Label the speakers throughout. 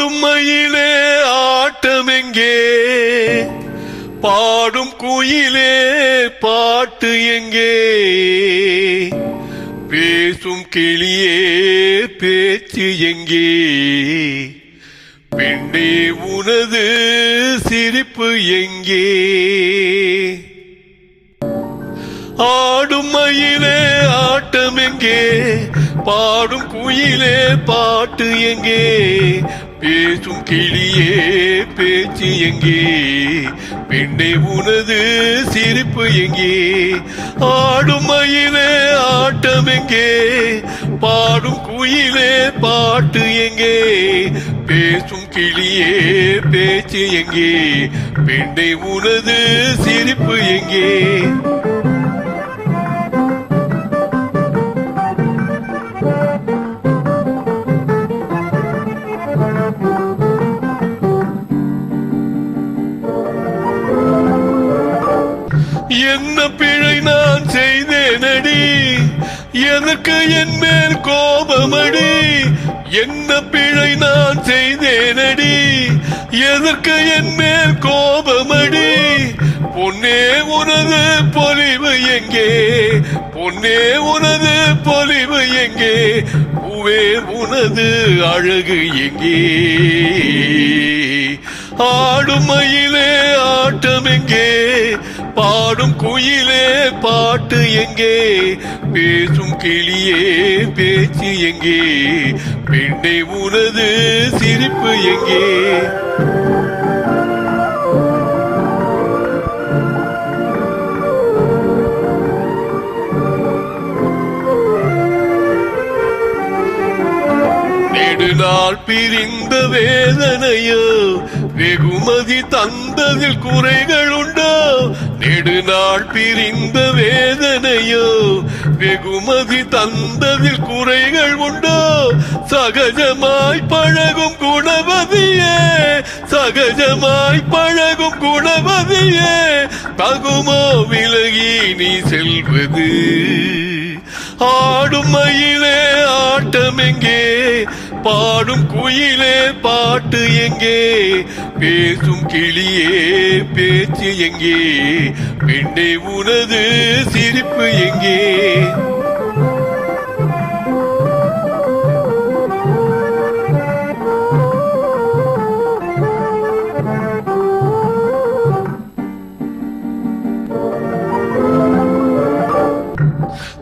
Speaker 1: ஆடும் மயிலே ஆட்டமெங்கே, பாடும் குயிலே பாட்டு எங்கே, பேசும் கிளியே பேச்சு எங்கே, பெண்ணே உனது சிரிப்பு எங்கே. ஆடும் மயிலே ஆட்டம் எங்கே, பாடும் குயிலே பாட்டு எங்கே, பேசும் கிளியே பேச்சு எங்கே, பெண்ணே உனது சிரிப்பு எங்கே. ஆடும் மயிலே ஆட்டம் எங்கே, பாடும் குயிலே பாட்டு எங்கே, பேசும் கிளியே பேச்சு எங்கே, பெண்ணே உனது சிரிப்பு எங்கே. என்ன பிழை நான் செய்தேனடி, எனக்கு என் மேல் கோபமடி. என்ன பிழை நான் செய்தேனடி, எதற்கு என் மேல் கோபமடி. பொன்னே உனது பொலிவு எங்கே, பொன்னே உனது பொலிவு எங்கே, பூவே உனது அழகு எங்கே. ஆடும் மயிலே ஆட்டம் எங்கே, பாடும் குயிலே பாட்டு எங்கே, பேசும் கிளியே பேச்சு எங்கே, பெண்ணே உனது சிரிப்பு எங்கே. நெடுநாள் பிரிந்த வேதனையோ, வெகுமதி தந்ததில் குறைகள் உண்டோ. நெடுநாள் பிரிந்த வேதனையோ, வெகுமதி தந்ததில் குறைகள் உண்டோ. சகஜமாய் பழகும் குணவதியே, சகஜமாய் பழகும் குணவதியே, தகுமோ விலகி நீ செல்வது. ஆடும் மயிலே ஆட்டம் எங்கே, பாடும் குயிலே பாட்டு எங்கே, பேசும் கிளியே பேச்சு எங்கே, பெண்ணே உனது சிரிப்பு எங்கே.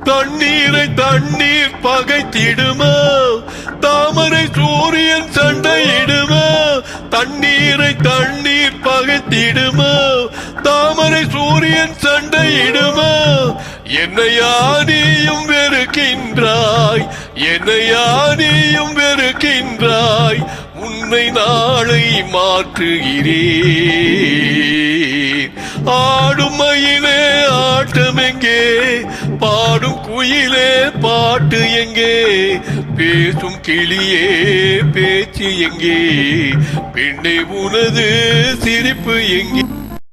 Speaker 1: தண்ணீரை தண்ணீர் பகைத்திடுமா, தாமரை சூரியன் சண்டையிடுமா. தண்ணீரை தண்ணீர் பகைத்திடுமா, தாமரை சூரியன் சண்டையிடுமா. என்னையா நீயும் வெறுக்கின்றாய், என்னையா நீயும் வெறுக்கின்றாய், உன்னை நாளை மாற்றுகிறேன். ஆடும் மயிலே ஆட்டம் எங்கே, பாடும் குயிலே பாட்டு எங்கே, பேசும் கிளியே பேச்சு எங்கே, பெண்ணே உனது சிரிப்பு எங்கே.